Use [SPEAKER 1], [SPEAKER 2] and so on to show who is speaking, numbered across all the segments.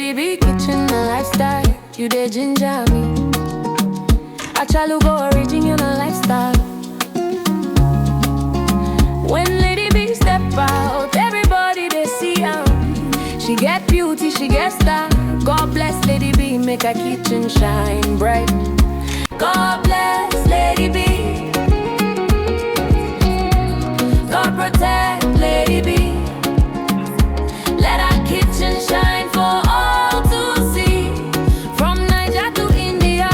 [SPEAKER 1] Lady be kitchen a lifestyle, you dey ginger me. I try to go original lifestyle. When Lady B step out, everybody they see her. She get beauty, she get style. God bless Lady B, make her kitchen shine bright. God bless Lady B. God protect Lady B. Let her kitchen shine for all to see. From Niger to India,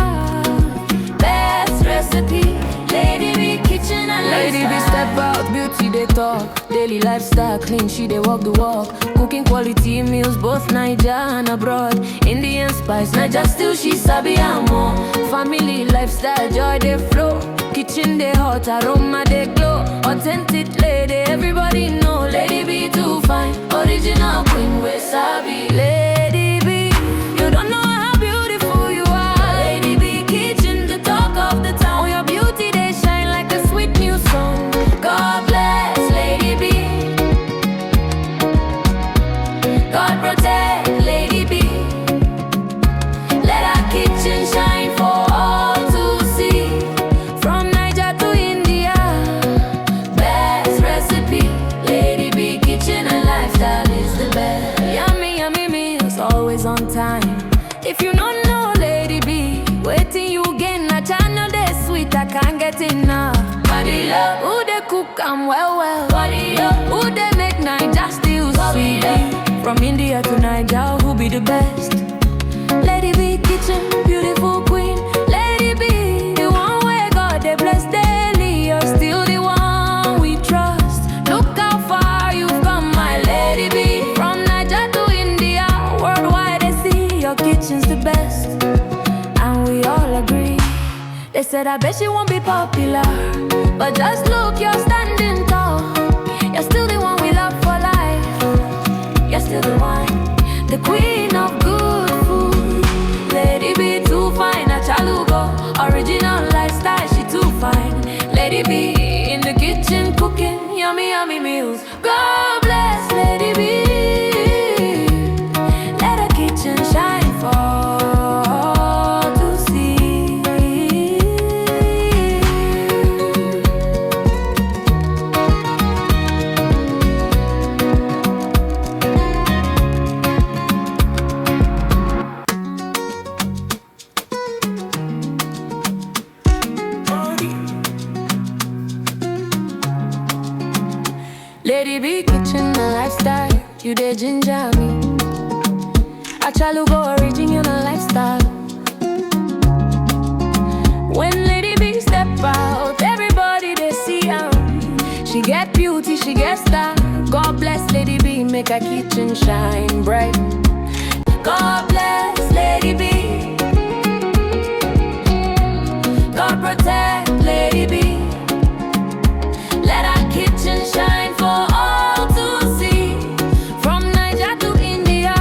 [SPEAKER 1] best recipe. Lady B kitchen and Lady B step out, beauty they talk. Daily lifestyle clean, she they walk the walk. Cooking quality meals, both Niger and abroad. Indian spice, Niger still she sabi and more. Family lifestyle, joy they flow. Kitchen they hot, aroma they glow. Authentic lady, everybody know. Lady B too fine, original queen with sabi. Lady B, you don't know how beautiful you are. Lady B kitchen, the talk of the town. Your beauty they shine like a sweet new song. God bless Lady B. God protect Lady B. Let her kitchen shine for all to see. From Niger to India, best recipe. Lady B kitchen and lifestyle is the best. Yummy, yummy meals, always on time. If you don't know Lady B, waiting you gain a channel they sweet, I can't get enough. Body love, who they cook and well. Body up, who they make Niger still sweet. From India to Niger, who be the best? Lady B kitchen, beautiful queen. Lady B, the one where God they bless daily. You're still the one we trust. Look how far you've come, my Lady B. From Niger to India, worldwide they see your kitchen's the best. And we all agree. They said I bet you won't be popular, but just look, you're standing tall. You're still the one we love for life. You're still the one, the queen of good food. Lady B too fine, a chalugo. Original lifestyle, she too fine. Lady B in the kitchen cooking yummy, yummy meals. God bless Lady B. Let her kitchen shine for all to see. Lady B kitchen a lifestyle, you dey ginger me. I try to go original lifestyle. When Lady B step out, everybody they see her. She get beauty, she get style. God bless Lady B, make her kitchen shine bright. God bless Lady B. God protect Lady B. Let her kitchen shine for all to see. From Niger to India,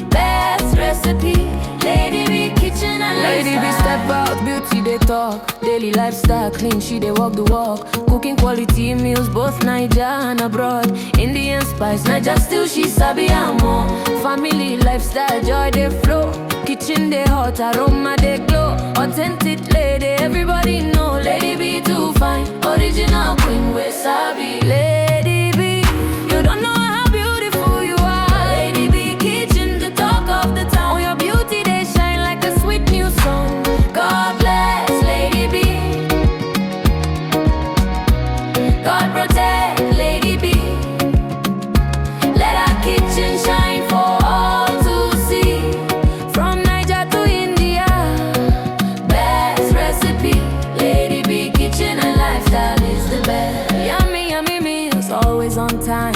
[SPEAKER 1] best recipe. Lady B kitchen and Lady B step out, beauty they talk. Daily lifestyle clean, she they walk the walk. Cooking quality meals, both Niger and abroad. Indian spice, Niger still she sabi and more. Family lifestyle, joy they flow. Kitchen they hot, aroma they glow. Authentic lady, everybody know. Lady B too fine, original queen with sabi. Lady B, you don't know how beautiful you are. Lady B kitchen, the talk of the town. Your beauty they shine like a sweet new song. God bless Lady B. God protect Lady B. Let her kitchen shine for all to see. From Niger to India, best recipe. Lady B kitchen and lifestyle is the best. Yummy, yummy meals, always on time.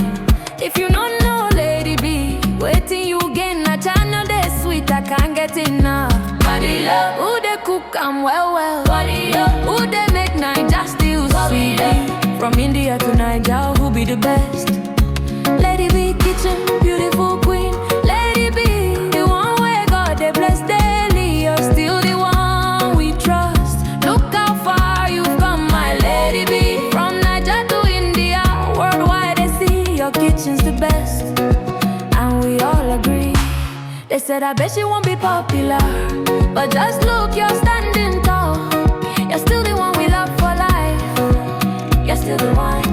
[SPEAKER 1] If you don't know Lady B, waiting you gain a channel they sweet, I can't get enough. Body love, who they cook and well. Body up, who they make Niger still sweet. From India to Niger, who be the best? Lady B kitchen, beautiful queen. Lady B, the one where God they bless daily. You're still the one we trust. Look how far you've come, my Lady B. From Niger to India, worldwide they see your kitchen's the best. And we all agree. said, I bet she won't be popular, but just look, you're standing tall. You're still the one we love for life. You're still the one,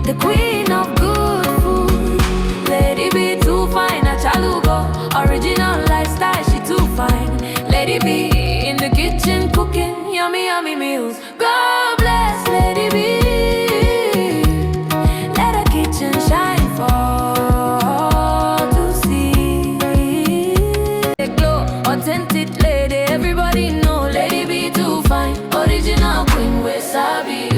[SPEAKER 1] the queen of good food. Lady be too fine, a chalugo. Original lifestyle, she too fine. Lady be in the kitchen cooking yummy, yummy meals. God bless Lady B. Let her kitchen shine for all to see. Glow, authentic lady, everybody know Lady B too fine. Original queen with sabi.